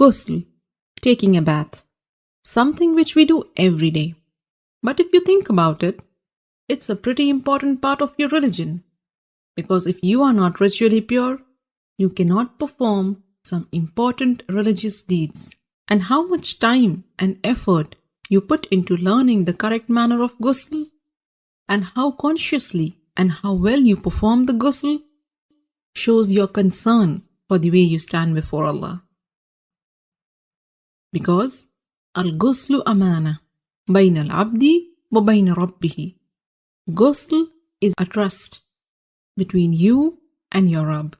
Ghusl, taking a bath, something which we do every day. But if you think about it, it's a pretty important part of your religion. Because if you are not ritually pure, you cannot perform some important religious deeds. And how much time and effort you put into learning the correct manner of ghusl, and how consciously and how well you perform the ghusl, shows your concern for the way you stand before Allah. Because al-ghuslu amana bayna al-abdi wa bayna rabbihi. Ghusl is a trust between you and your Rabb.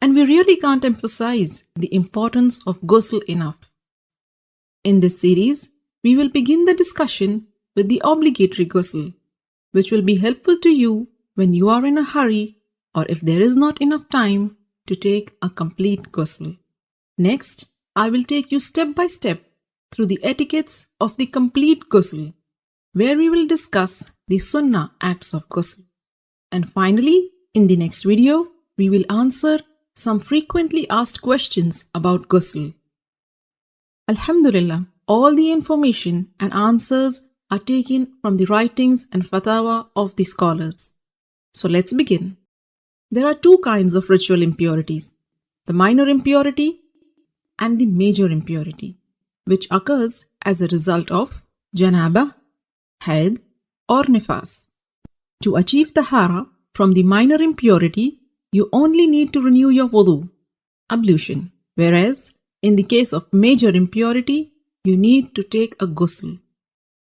And we really can't emphasize the importance of ghusl enough. In this series, we will begin the discussion with the obligatory ghusl, which will be helpful to you when you are in a hurry or if there is not enough time to take a complete ghusl. Next, I will take you step by step through the etiquettes of the complete ghusl, where we will discuss the sunnah acts of ghusl. And finally, in the next video, we will answer some frequently asked questions about ghusl. Alhamdulillah, all the information and answers are taken from the writings and fatwa of the scholars. So let's begin. There are two kinds of ritual impurities, the minor impurity and the major impurity, which occurs as a result of janabah, haid or nifas. To achieve tahara from the minor impurity, you only need to renew your wudu, ablution, whereas in the case of major impurity, you need to take a ghusl.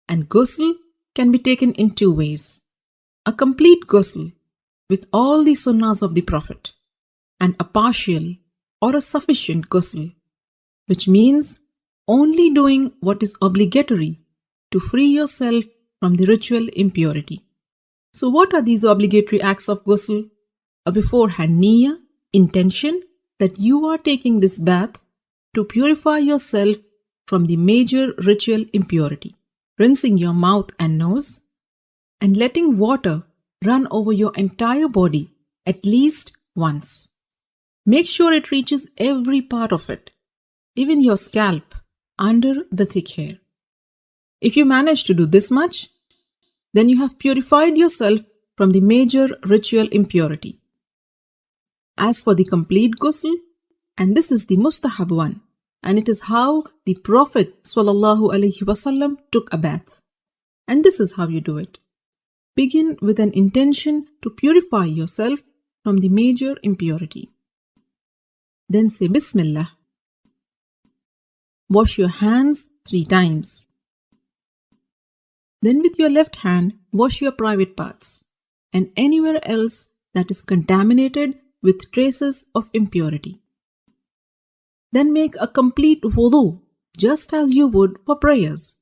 And ghusl can be taken in two ways. A complete ghusl with all the sunnahs of the Prophet, and a partial or a sufficient ghusl, which means only doing what is obligatory to free yourself from the ritual impurity. So what are these obligatory acts of ghusl? A beforehand niyyah, intention that you are taking this bath to purify yourself from the major ritual impurity, rinsing your mouth and nose, and letting water run over your entire body at least once. Make sure it reaches every part of it, even your scalp, under the thick hair. If you manage to do this much, then you have purified yourself from the major ritual impurity. As for the complete ghusl, and this is the mustahab one, and it is how the Prophet ﷺ took a bath. And this is how you do it. Begin with an intention to purify yourself from the major impurity. Then say Bismillah. Wash your hands 3 times. Then with your left hand, wash your private parts and anywhere else that is contaminated with traces of impurity. Then make a complete wudu, just as you would for prayers.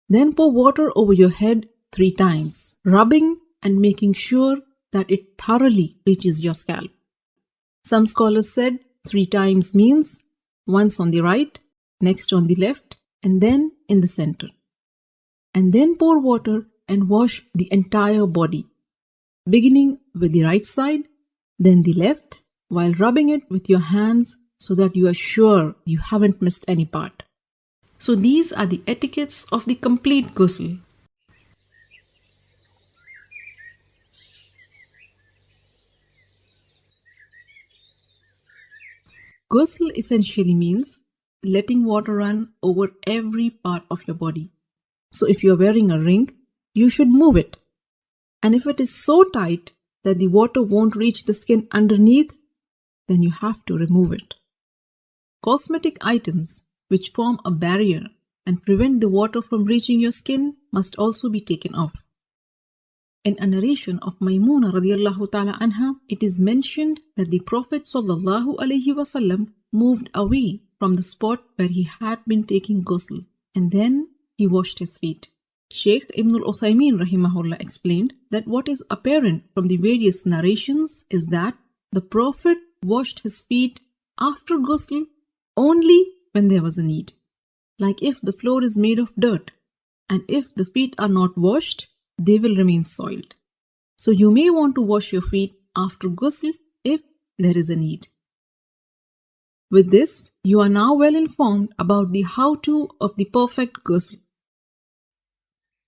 Then pour water over your head 3 times, rubbing and making sure that it thoroughly reaches your scalp. Some scholars said 3 times means once on the right, next on the left, and then in the center. And then pour water and wash the entire body, beginning with the right side, then the left, while rubbing it with your hands so that you are sure you haven't missed any part. So these are the etiquettes of the complete ghusl. Ghusl essentially means letting water run over every part of your body. So if you are wearing a ring, you should move it. And if it is so tight that the water won't reach the skin underneath, then you have to remove it. Cosmetic items which form a barrier and prevent the water from reaching your skin must also be taken off. In a narration of Maymuna radiallahu ta'ala anha, it is mentioned that the Prophet sallallahu alaihi wasallam moved away from the spot where he had been taking ghusl, and then he washed his feet. Shaykh Ibn al-Uthaymin rahimahullah explained that what is apparent from the various narrations is that the Prophet washed his feet after ghusl only when there was a need. Like if the floor is made of dirt, and if the feet are not washed, they will remain soiled. So you may want to wash your feet after ghusl if there is a need. With this, you are now well informed about the how-to of the perfect ghusl.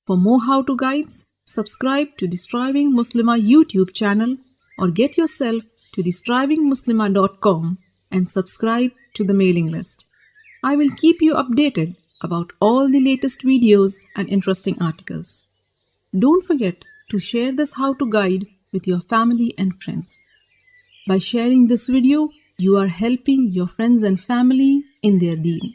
For more how-to guides, subscribe to the Striving Muslimah YouTube channel or get yourself to thestrivingmuslimah.com and subscribe to the mailing list. I will keep you updated about all the latest videos and interesting articles. Don't forget to share this how-to guide with your family and friends. By sharing this video, you are helping your friends and family in their deen.